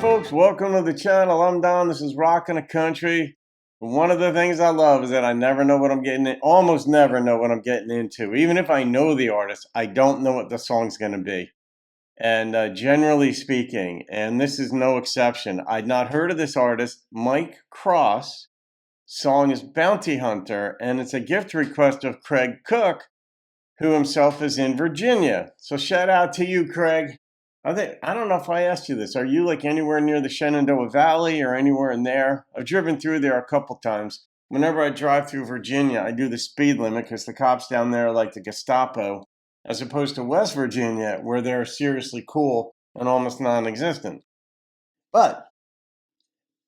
folks, welcome to the channel. I'm Don. This is Rockin' the Country. One of the things I love is that I never know what I'm getting in, almost never know what I'm getting into. Even if I know the artist, I don't know what the song's going to be. And generally speaking, and this is no exception, I'd not heard of this artist, Mike Cross. Song is Bounty Hunter, and it's a gift request of Craig Cook, who himself is in Virginia. So shout out to you, Craig. I don't know if I asked you this. Are you like anywhere near the Shenandoah Valley or anywhere in there? I've driven through there a couple times. Whenever I drive through Virginia, I do the speed limit because the cops down there are like the Gestapo, as opposed to West Virginia, where they're seriously cool and almost non-existent. But,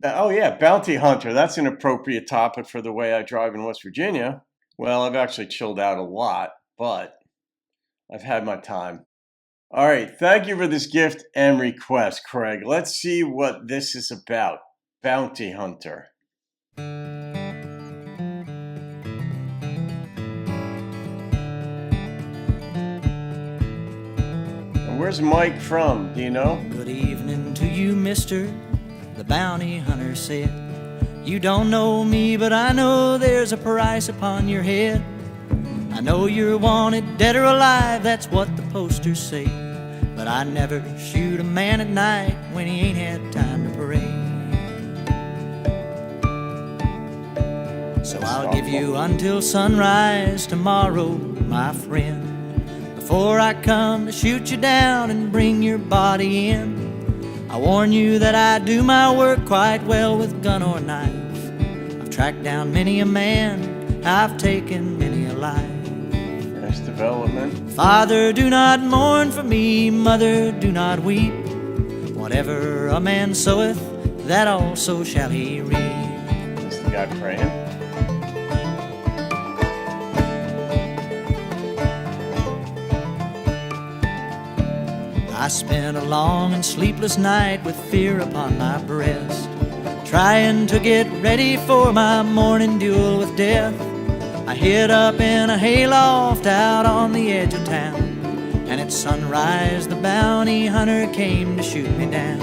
oh yeah, Bounty Hunter. That's an appropriate topic for the way I drive in West Virginia. Well, I've actually chilled out a lot, but I've had my time. All right, thank you for this gift and request, Craig. Let's see what this is about. Bounty Hunter. And where's Mike from? Do you know? Good evening to you, mister, the bounty hunter said. You don't know me, but I know there's a price upon your head. I know you're wanted, dead or alive, that's what the posters say. But I never shoot a man at night when he ain't had time to parade. So I'll give you until sunrise tomorrow, my friend, before I come to shoot you down and bring your body in. I warn you that I do my work quite well with gun or knife. I've tracked down many a man, I've taken many a life. Development. Father, do not mourn for me, mother, do not weep. Whatever a man soweth, that also shall he reap. Is the guy praying? I spent a long and sleepless night with fear upon my breast, trying to get ready for my morning duel with death. I hid up in a hayloft out on the edge of town, and at sunrise the bounty hunter came to shoot me down.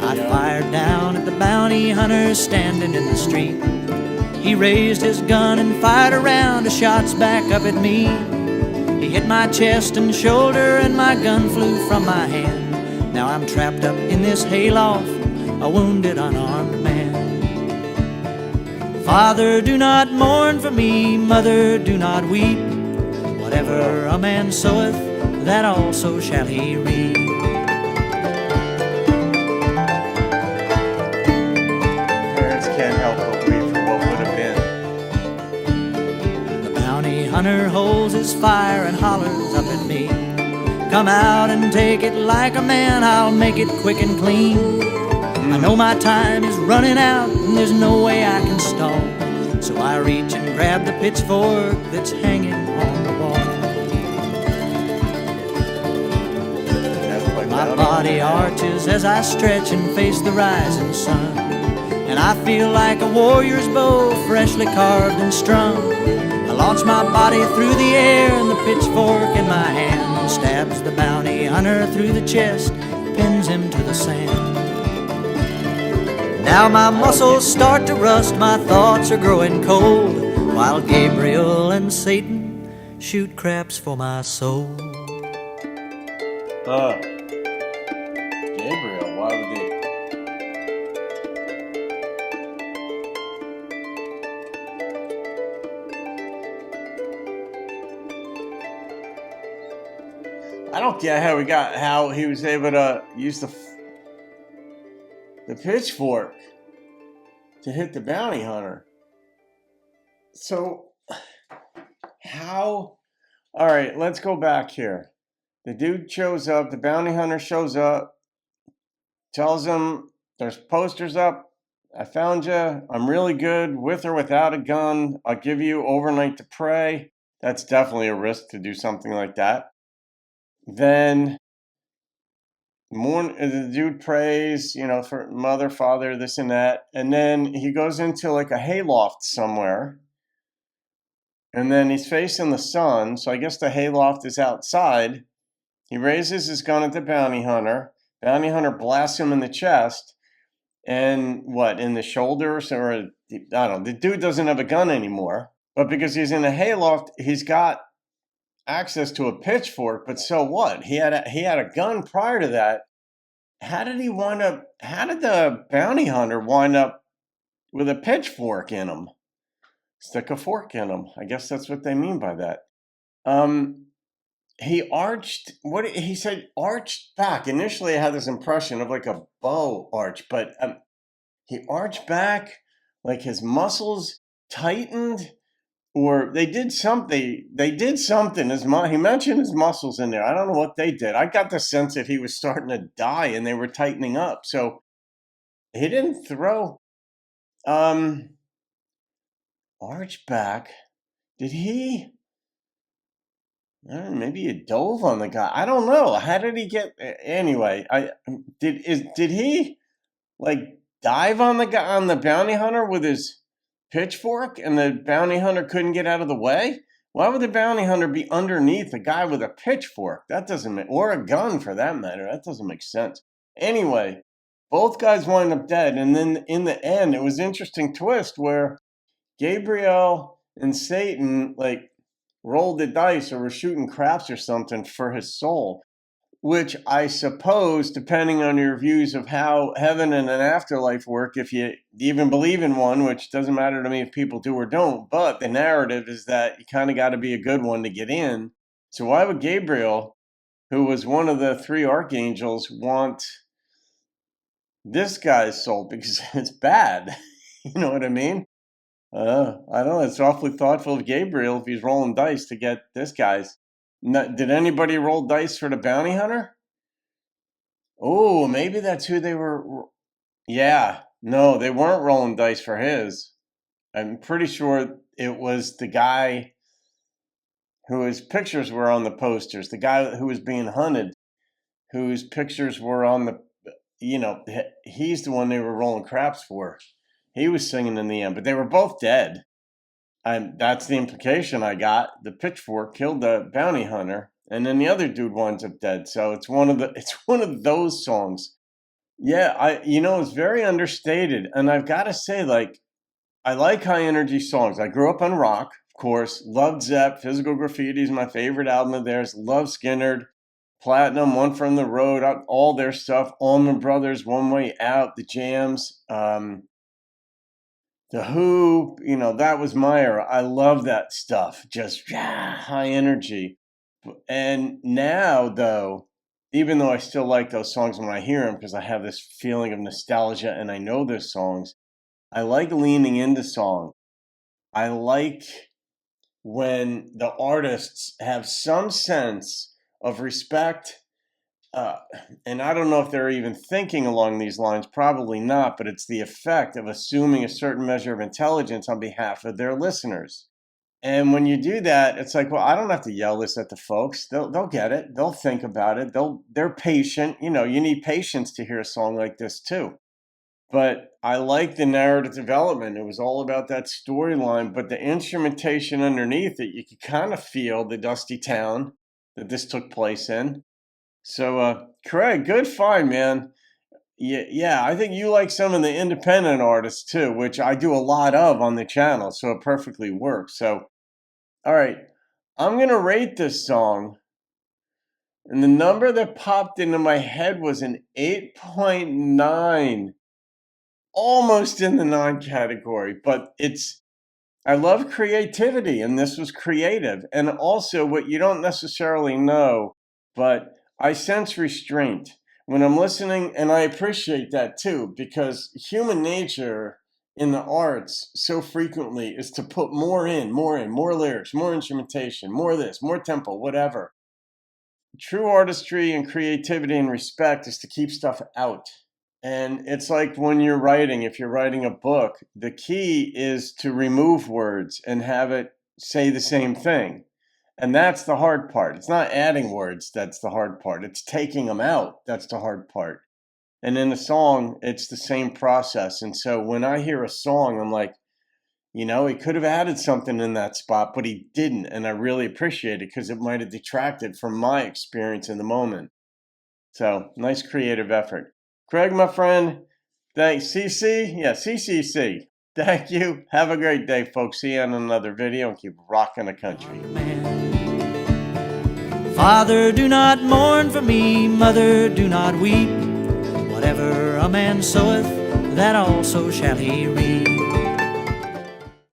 I fired down at the bounty hunter standing in the street. He raised his gun and fired a round of shots back up at me. He hit my chest and shoulder and my gun flew from my hand. Now I'm trapped up in this hayloft, a wounded unarmed man. Father, do not mourn for me, mother, do not weep. Whatever a man soweth, that also shall he reap. Parents can't help but weep for what would have been. The bounty hunter holds his fire and hollers up at me. Come out and take it like a man, I'll make it quick and clean. I know my time is running out and there's no way I can stall. So I reach and grab the pitchfork that's hanging on the wall. My body arches as I stretch and face the rising sun, and I feel like a warrior's bow freshly carved and strung. I launch my body through the air and the pitchfork in my hand stabs the bounty hunter through the chest, pins him to the sand. Now my muscles start to rust, my thoughts are growing cold, while Gabriel and Satan shoot craps for my soul. Gabriel, why would they? I don't get how he was able to use the pitchfork to hit the bounty hunter. So, how? All right, let's go back here. The dude shows up, the bounty hunter shows up, tells him there's posters up. I found you. I'm really good with or without a gun. I'll give you overnight to pray. That's definitely a risk to do something like that. Then the dude prays, for mother, father, this and that. And then he goes into like a hayloft somewhere. And then he's facing the sun. So I guess the hayloft is outside. He raises his gun at the bounty hunter. Bounty hunter blasts him in the chest, and what, in the shoulders, or I don't know. The dude doesn't have a gun anymore, but because he's in a hayloft, he's got access to a pitchfork. But so what? He had a gun prior to that. How did he wind up? How did the bounty hunter wind up with a pitchfork in him? Stick a fork in him. I guess that's what they mean by that. Um, he arched. What he said? Arched back. Initially, I had this impression of like a bow arch, but he arched back, like his muscles tightened, or they did something. They did something. He mentioned his muscles in there. I don't know what they did. I got the sense that he was starting to die, and they were tightening up. So he didn't throw. Arch back. Did he? Maybe he dove on the guy. I don't know. How did he get? Anyway, did he like dive on the guy, on the bounty hunter with his pitchfork, and the bounty hunter couldn't get out of the way? Why would the bounty hunter be underneath a guy with a pitchfork? That doesn't make, or a gun for that matter. That doesn't make sense. Anyway, both guys wind up dead, and then in the end, it was an interesting twist where Gabriel and Satan like rolled the dice or were shooting craps or something for his soul, which I suppose, depending on your views of how heaven and an afterlife work, if you even believe in one, which doesn't matter to me if people do or don't, but the narrative is that you kind of got to be a good one to get in. So why would Gabriel, who was one of the three archangels, want this guy's soul? Because it's bad. You know what I mean? I don't know. It's awfully thoughtful of Gabriel if he's rolling dice to get this guy's. Did anybody roll dice for the bounty hunter? Oh, maybe that's who they were. Yeah, no, they weren't rolling dice for his. I'm pretty sure it was the guy whose pictures were on the posters, the guy who was being hunted, whose pictures were on the, he's the one they were rolling craps for. He was singing in the end, but they were both dead. And that's the implication I got. The pitchfork killed the bounty hunter, and then the other dude winds up dead. So it's one of those songs. Yeah, it's very understated, and I've got to say, like, I like high energy songs. I grew up on rock, of course. Loved Zepp. Physical Graffiti is my favorite album of theirs. Love Skinner, Platinum, One from the Road, all their stuff. Allman Brothers, One Way Out, the Jams. The Who, that was my era. I love that stuff. Just high energy. And now, though, even though I still like those songs when I hear them, because I have this feeling of nostalgia and I know those songs, I like leaning into song. I like when the artists have some sense of respect. And I don't know if they're even thinking along these lines, probably not, but it's the effect of assuming a certain measure of intelligence on behalf of their listeners. And when you do that, it's like, well, I don't have to yell this at the folks. They'll get it. They'll think about it. They're patient. You need patience to hear a song like this too. But I like the narrative development. It was all about that storyline, but the instrumentation underneath it, you could kind of feel the dusty town that this took place in. So, Craig, good find, man. Yeah, I think you like some of the independent artists too, which I do a lot of on the channel, so it perfectly works. So, all right, I'm gonna rate this song, and the number that popped into my head was an 8.9, almost in the 9 category, but I love creativity, and this was creative. And also, what you don't necessarily know, but I sense restraint when I'm listening, and I appreciate that too, because human nature in the arts so frequently is to put more more lyrics, more instrumentation, more this, more tempo, whatever. True artistry and creativity and respect is to keep stuff out. And it's like when you're writing, if you're writing a book, the key is to remove words and have it say the same thing. And that's the hard part. It's not adding words that's the hard part. It's taking them out that's the hard part. And in a song, it's the same process. And so when I hear a song, I'm like, he could have added something in that spot, but he didn't. And I really appreciate it because it might have detracted from my experience in the moment. So, nice creative effort. Craig, my friend, thanks. CC? Yeah, CCC. Thank you. Have a great day, folks. See you on another video and keep rocking the country. Father, do not mourn for me. Mother, do not weep. Whatever a man soweth, that also shall he reap.